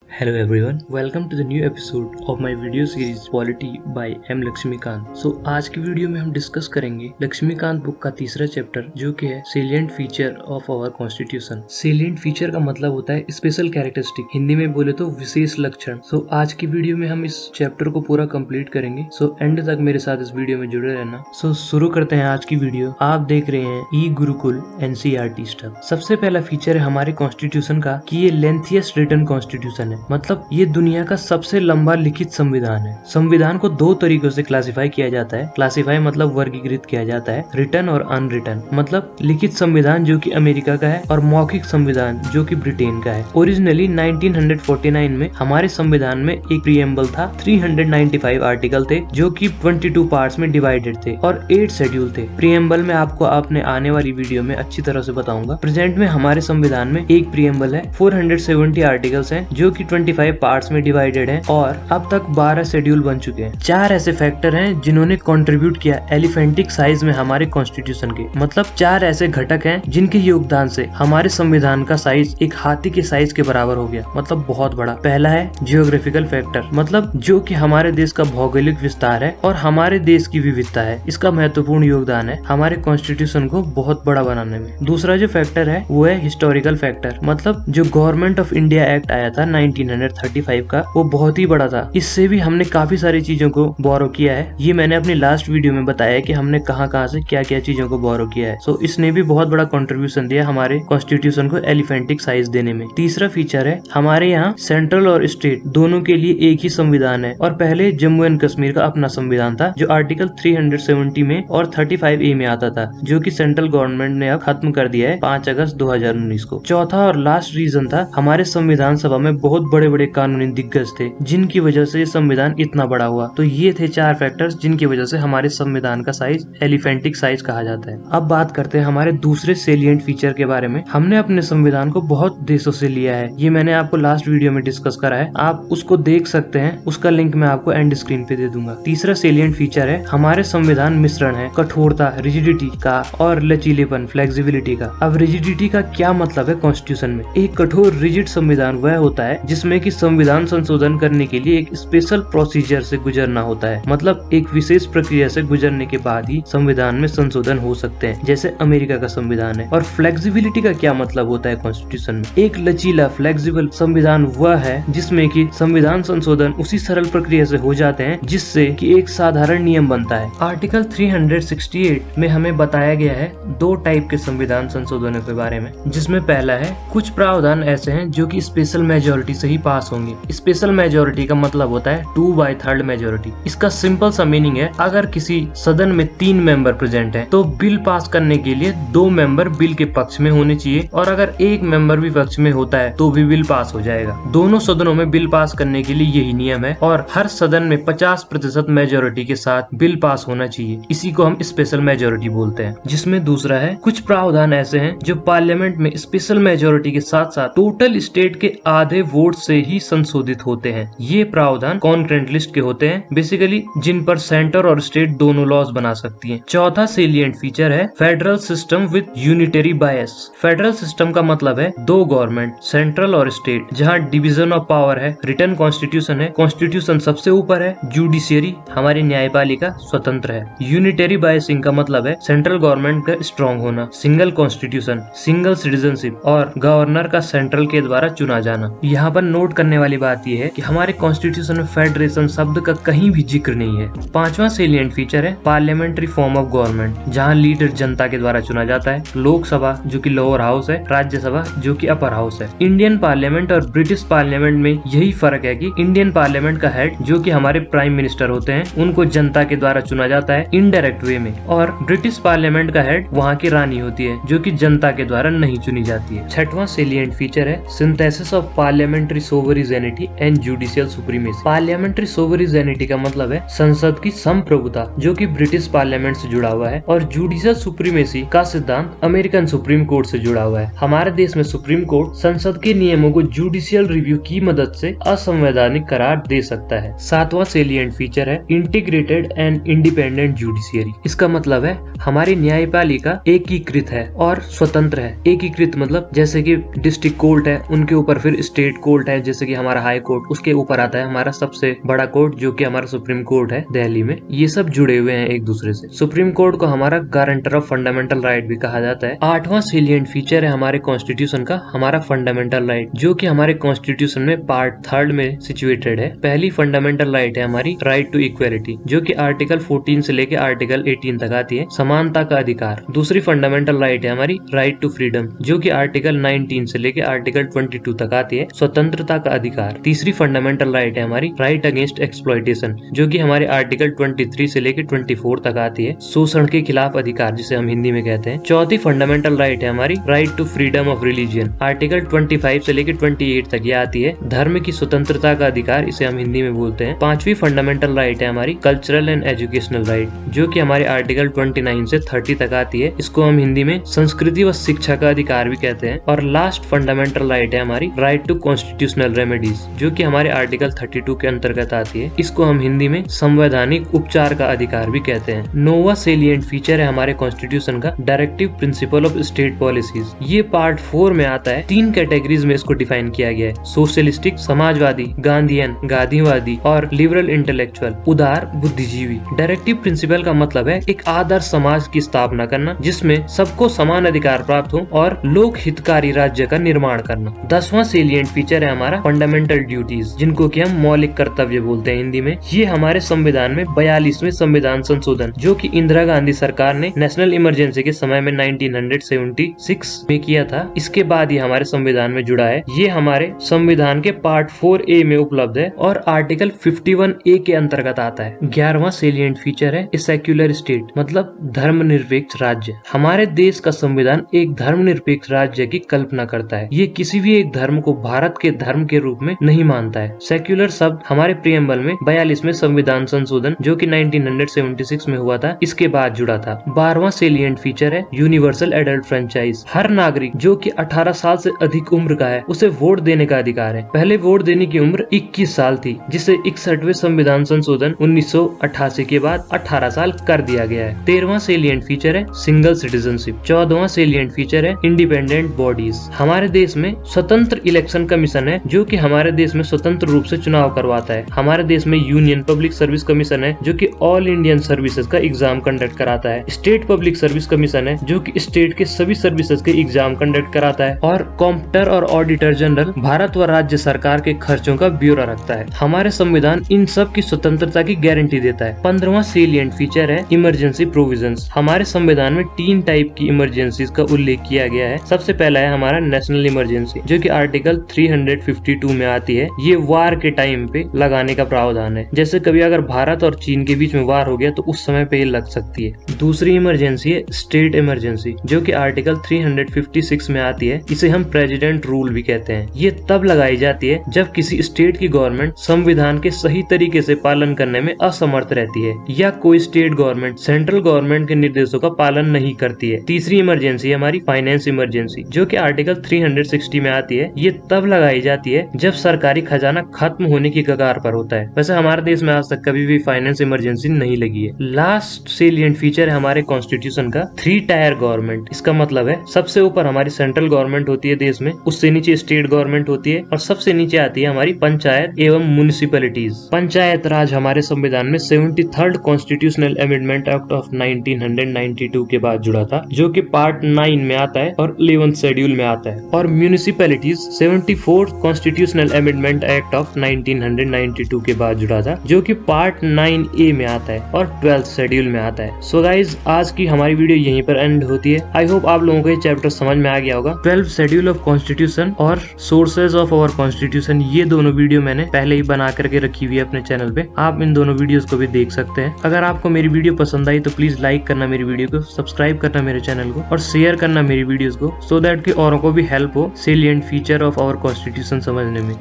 Hello everyone, welcome to the new episode of my video series Polity by M. Laxmikant. आज की video में हम discuss करेंगे Laxmikant book का तीसरा चैप्टर जो कि है salient feature of our constitution. Salient feature का मतलब होता है स्पेशल कैरेक्टरिस्टिक, हिंदी में बोले तो विशेष लक्षण। आज की वीडियो में हम इस चैप्टर को पूरा कंप्लीट करेंगे। एंड तक मेरे साथ इस वीडियो में जुड़े रहना। शुरू करते हैं आज की वीडियो। आप देख रहे हैं ई गुरुकुल NCERT स्टफ। सबसे पहला फीचर है हमारे कॉन्स्टिट्यूशन का कि ये लेंथिएस्ट रिटन कॉन्स्टिट्यूशन है, मतलब ये दुनिया का सबसे लंबा लिखित संविधान है। संविधान को दो तरीकों से क्लासिफाई किया जाता है। क्लासिफाई मतलब वर्गीकृत किया जाता है, रिटन और अनरिटन। मतलब लिखित संविधान जो कि अमेरिका का है और मौखिक संविधान जो कि ब्रिटेन का है। ओरिजिनली 1949 में हमारे संविधान में एक प्रीएम्बल था, 395 आर्टिकल थे जो कि 22 पार्ट्स में डिवाइडेड थे और 8 शेड्यूल थे। प्रीएम्बल में आपको अपने आने वाली वीडियो में अच्छी तरह से बताऊंगा। प्रेजेंट में हमारे संविधान में एक प्रीएम्बल है, 470 आर्टिकल्स हैं जो कि 25 पार्ट्स में डिवाइडेड हैं और अब तक 12 शेड्यूल बन चुके हैं। 4 ऐसे फैक्टर हैं जिन्होंने कंट्रीब्यूट किया एलिफेंटिक साइज में हमारे कॉन्स्टिट्यूशन के। मतलब 4 ऐसे घटक हैं जिनके योगदान से हमारे संविधान का साइज एक हाथी के साइज के बराबर हो गया, मतलब बहुत बड़ा। पहला है जियोग्राफिकल फैक्टर, मतलब जो कि हमारे देश का भौगोलिक विस्तार है और हमारे देश की विविधता है। इसका महत्वपूर्ण योगदान है हमारे कॉन्स्टिट्यूशन को बहुत बड़ा बनाने में। दूसरा जो फैक्टर है वो है हिस्टोरिकल फैक्टर, मतलब जो गवर्नमेंट ऑफ इंडिया एक्ट आया था 1935 का, वो बहुत ही बड़ा था। इससे भी हमने काफी सारी चीजों को बोरो किया है। ये मैंने अपनी लास्ट वीडियो में बताया कि हमने कहां से क्या क्या चीजों को बोरो किया है। इसने भी बहुत बड़ा कंट्रीब्यूशन दिया हमारे कॉन्स्टिट्यूशन को एलिफेंटिक साइज देने में। तीसरा फीचर है हमारे यहाँ सेंट्रल और स्टेट दोनों के लिए एक ही संविधान है और पहले जम्मू एंड कश्मीर का अपना संविधान था जो आर्टिकल 370 में और 35A में आता था, जो कि सेंट्रल गवर्नमेंट ने अब खत्म कर दिया है 5 अगस्त 2019 को। चौथा और लास्ट रीजन था हमारे संविधान सभा में बहुत बड़े बड़े कानूनी दिग्गज थे जिनकी वजह से संविधान इतना बड़ा हुआ। तो ये थे 4 फैक्टर्स जिनकी वजह से हमारे संविधान का साइज एलिफेंटिक साइज कहा जाता है। अब बात करते हैं हमारे दूसरे सेलिएंट फीचर के बारे में। हमने अपने संविधान को बहुत देशों से लिया है, ये मैंने आपको लास्ट वीडियो में डिस्कस करा है, आप उसको देख सकते हैं, उसका लिंक मैं आपको एंड स्क्रीन पे दे दूंगा। तीसरा सेलिएंट फीचर है हमारे संविधान मिश्रण है कठोरता रिजिडिटी का और लचीलेपन फ्लेक्सिबिलिटी का। अब रिजिडिटी का क्या मतलब है कॉन्स्टिट्यूशन में? एक कठोर रिजिड संविधान वह होता है जिसमें कि संविधान संशोधन करने के लिए एक स्पेशल प्रोसीजर से गुजरना होता है, मतलब एक विशेष प्रक्रिया से गुजरने के बाद ही संविधान में संशोधन हो सकते हैं, जैसे अमेरिका का संविधान है। और फ्लेक्सिबिलिटी का क्या मतलब होता है कॉन्स्टिट्यूशन में? एक लचीला फ्लेक्सिबल संविधान वह है जिसमें कि संविधान संशोधन उसी सरल प्रक्रिया से हो जाते हैं जिससे कि एक साधारण नियम बनता है। आर्टिकल 368 में हमें बताया गया है 2 टाइप के संविधान संशोधनों के बारे में, जिसमें पहला है कुछ प्रावधान ऐसे हैं जो कि स्पेशल मेजोरिटी से ही पास होंगे। स्पेशल मेजोरिटी का मतलब होता है 2/3 मेजोरिटी। इसका सिंपल सा मीनिंग है अगर किसी सदन में 3 मेंबर प्रेजेंट हैं तो बिल पास करने के लिए 2 मेंबर बिल के पक्ष में होने चाहिए और अगर 1 मेंबर भी पक्ष में होता है तो भी बिल पास हो जाएगा। दोनों सदनों में बिल पास करने के लिए यही नियम है और हर सदन में 50% मेजोरिटी के साथ बिल पास होना चाहिए। इसी को हम स्पेशल मेजोरिटी बोलते हैं। जिसमें दूसरा है कुछ प्रावधान ऐसे हैं जो पार्लियामेंट में स्पेशल मेजोरिटी के साथ साथ टोटल स्टेट के आधे वोट से ही संशोधित होते हैं। ये प्रावधान कॉन्करेंट लिस्ट के होते हैं, बेसिकली जिन पर सेंटर और स्टेट दोनों लॉज बना सकती हैं। चौथा सेलिएंट फीचर है federal system with unitary bias. Federal system का मतलब है 2 गवर्नमेंट, सेंट्रल और स्टेट, जहाँ डिवीजन ऑफ पावर है, रिटन कॉन्स्टिट्यूशन है, कॉन्स्टिट्यूशन सबसे ऊपर है, जुडिशियरी हमारी न्यायपालिका स्वतंत्र है। यूनिटरी बायसिंग का मतलब है सेंट्रल गवर्नमेंट का स्ट्रॉन्ग होना, सिंगल कॉन्स्टिट्यूशन, सिंगल सिटीजनशिप और गवर्नर का सेंट्रल के द्वारा चुना जाना। यहाँ पर नोट करने वाली बात यह है कि हमारे कॉन्स्टिट्यूशन में फेडरेशन शब्द का कहीं भी जिक्र नहीं है। 5वां सेलिएंट फीचर है पार्लियामेंट्री फॉर्म ऑफ गवर्नमेंट, जहाँ लीडर जनता के द्वारा चुना जाता है। लोकसभा जो कि लोअर हाउस है, राज्यसभा जो कि अपर हाउस है। इंडियन पार्लियामेंट और ब्रिटिश पार्लियामेंट में यही फर्क है कि इंडियन पार्लियामेंट का हेड जो कि हमारे प्राइम मिनिस्टर होते हैं उनको जनता के द्वारा चुना जाता है इनडायरेक्ट वे में, और ब्रिटिश पार्लियामेंट का हेड वहाँ की रानी होती है जो कि जनता के द्वारा नहीं चुनी जाती है। 6वां सेलिएंट फीचर है synthesis of parliamentary sovereignty and judicial supremacy. Parliamentary sovereignty का मतलब है संसद की संप्रभुता जो कि ब्रिटिश पार्लियामेंट से जुड़ा हुआ है, और जुडिशियल सुप्रीमेसी का सिद्धांत अमेरिकन सुप्रीम कोर्ट से जुड़ा हुआ है। हमारे देश में सुप्रीम कोर्ट संसद के नियमों को जुडिशियल रिव्यू की मदद से असंवैधानिक करार दे सकता है। 7वां सेलिएंट फीचर है इंटीग्रेटेड एंड इंडिपेंडेंट जुडिशियरी। इसका मतलब है हमारी न्यायपालिका एकीकृत है और स्वतंत्र है। एकीकृत मतलब जैसे कि डिस्ट्रिक्ट कोर्ट है, उनके ऊपर फिर स्टेट कोर्ट कोर्ट है जैसे कि हमारा हाई कोर्ट, उसके ऊपर आता है हमारा सबसे बड़ा कोर्ट जो कि हमारा सुप्रीम कोर्ट है दिल्ली में। ये सब जुड़े हुए हैं एक दूसरे से। सुप्रीम कोर्ट को हमारा गारंटर ऑफ फंडामेंटल राइट भी कहा जाता है। 8वां सेलिएंट फीचर है हमारे कॉन्स्टिट्यूशन का हमारा फंडामेंटल राइट, जो कि हमारे कॉन्स्टिट्यूशन में पार्ट 3 में सिचुएटेड है। पहली फंडामेंटल राइट है हमारी राइट टू इक्वेलिटी, जो कि आर्टिकल 14 से लेके आर्टिकल 18 तक आती है, समानता का अधिकार। दूसरी फंडामेंटल राइट है हमारी राइट टू फ्रीडम, जो कि आर्टिकल 19 से लेके आर्टिकल 22 तक आती है, स्वतंत्रता का अधिकार। तीसरी फंडामेंटल राइट है हमारी राइट अगेंस्ट एक्सप्लॉयटेशन, जो कि हमारे आर्टिकल 23 से लेके 24 तक आती है, शोषण के खिलाफ अधिकार जिसे हम हिंदी में कहते हैं। चौथी फंडामेंटल राइट है हमारी right to freedom of religion, article 25 से लेके 28 तक ये आती है, धर्म की स्वतंत्रता का अधिकार, इसे हम हिंदी में बोलते हैं। पांचवी फंडामेंटल राइट है हमारी कल्चरल एंड एजुकेशनल राइट, जो कि हमारे आर्टिकल 29 से 30 तक आती है, इसको हम हिंदी में संस्कृति व शिक्षा का अधिकार भी कहते हैं। और लास्ट फंडामेंटल राइट है हमारी राइट टू कॉन्स्टिट्यूशनल रेमेडीज, जो कि हमारे आर्टिकल 32 के अंतर्गत आती है, इसको हम हिंदी में संवैधानिक उपचार का अधिकार भी कहते हैं। 9वां सेलिएंट फीचर है हमारे कॉन्स्टिट्यूशन का directive principle of state policies. ये पार्ट 4 में आता है। 3 कैटेगरीज में इसको डिफाइन किया गया है, सोशलिस्टिक समाजवादी, गांधीयन गांधीवादी और लिबरल इंटेलेक्चुअल उदार बुद्धिजीवी। डायरेक्टिव प्रिंसिपल का मतलब है एक आदर्श समाज की स्थापना करना जिसमें सबको समान अधिकार प्राप्त हो और लोक हितकारी राज्य का निर्माण करना। 10वां सेलिएंट फीचर है हमारा फंडामेंटल ड्यूटीज, जिनको कि हम मौलिक कर्तव्य बोलते हैं हिंदी में। ये हमारे संविधान में 42वें संविधान संशोधन, जो कि इंदिरा गांधी सरकार ने नेशनल इमरजेंसी के समय में 1976 में किया था, इसके बाद ये हमारे संविधान में जुड़ा है। ये हमारे संविधान के पार्ट 4A में उपलब्ध है और आर्टिकल 51A के अंतर्गत आता है। 11वां सेलिएंट फीचर है सेक्युलर स्टेट, मतलब धर्मनिरपेक्ष राज्य। हमारे देश का संविधान एक धर्मनिरपेक्ष राज्य की कल्पना करता है। ये किसी भी एक धर्म को भारत के धर्म के रूप में नहीं मानता है। सेक्युलर शब्द हमारे प्रियम्बल में 42वें संविधान संशोधन, जो कि 1976 में हुआ था, इसके बाद जुड़ा था। 12वां सेलिएंट फीचर है यूनिवर्सल एडल्ट फ्रेंचाइज। हर नागरिक जो कि 18 साल से अधिक उम्र का है उसे वोट देने का अधिकार है। पहले वोट देने की उम्र 21 साल थी, जिसे 61वें संविधान संशोधन 1988 के बाद 18 साल कर दिया गया है। 13वां सेलिएंट फीचर है सिंगल सिटीजनशिप। 14वां सेलिएंट फीचर है इंडिपेंडेंट बॉडीज। हमारे देश में स्वतंत्र इलेक्शन कमीशन है, जो कि हमारे देश में स्वतंत्र रूप से चुनाव करवाता है। हमारे देश में यूनियन पब्लिक सर्विस कमीशन है, जो कि ऑल इंडियन सर्विसेज का एग्जाम कंडक्ट कराता है। स्टेट पब्लिक सर्विस कमीशन है, जो कि स्टेट के सभी सर्विसेज के एग्जाम कंडक्ट कराता है। और कॉम्प्टर और ऑडिटर जनरल भारत व राज्य सरकार के खर्चों का ब्यौरा रखता है। हमारे संविधान इन सब की स्वतंत्रता की गारंटी देता है। 15वां सेलिएंट फीचर है इमरजेंसी प्रोविजंस। हमारे संविधान में 3 टाइप की इमरजेंसीज का उल्लेख किया गया है। सबसे पहला है हमारा नेशनल इमरजेंसी, जो कि आर्टिकल 352 में आती है। ये वार के टाइम पे लगाने का प्रावधान है, जैसे कभी अगर भारत और चीन के बीच में वार हो गया तो उस समय पे ये लग सकती है। दूसरी इमरजेंसी है स्टेट इमरजेंसी, जो कि आर्टिकल 356 में आती है। इसे हम प्रेसिडेंट रूल भी कहते हैं। ये तब लगाई जाती है जब किसी स्टेट की गवर्नमेंट संविधान के सही तरीके से पालन करने में असमर्थ रहती है, या कोई स्टेट गवर्नमेंट सेंट्रल गवर्नमेंट के निर्देशों का पालन नहीं करती है। तीसरी इमरजेंसी है हमारी फाइनेंस इमरजेंसी, जो कि आर्टिकल 360 में आती है। ये तब लगाई जाती है जब सरकारी खजाना खत्म होने की कगार पर होता है। वैसे हमारे देश में आज तक कभी भी फाइनेंस इमरजेंसी नहीं लगी है। लास्ट सेलिएंट फीचर है हमारे कॉन्स्टिट्यूशन का 3 टायर गवर्नमेंट। इसका मतलब है सबसे ऊपर हमारी सेंट्रल गवर्नमेंट होती है देश में, उससे नीचे स्टेट गवर्नमेंट होती है और सबसे नीचे आती है हमारी पंचायत एवं म्युनिसिपैलिटीज। पंचायत राज हमारे संविधान में 73rd constitutional amendment act of 1992 के बाद जुड़ा था, जो कि पार्ट 9 में आता है और 11th शेड्यूल में आता है। और municipalities 74th constitutional amendment act of 1992 के बाद जुड़ा था, जो कि पार्ट 9A में आता है और 12th शेड्यूल में आता है। सो गाइज, आज की हमारी वीडियो यहीं पर एंड होती है। आई होप आप लोगों को ये चैप्टर समझ में आ गया होगा। 12th शेड्यूल ऑफ कॉन्स्टिट्यूशन और सोर्सेज ऑफ आवर कॉन्स्टिट्यूशन, ये दोनों वीडियो मैंने पहले ही बना करके रखी हुई है अपने चैनल पे। आप इन दोनों वीडियोस को भी देख सकते हैं। अगर आपको मेरी वीडियो पसंद आई तो प्लीज लाइक करना मेरी वीडियो को, सब्सक्राइब करना मेरे चैनल को और शेयर करना मेरी वीडियोस को, सो दैट कि औरों को भी हेल्प हो salient feature of our constitution समझने में।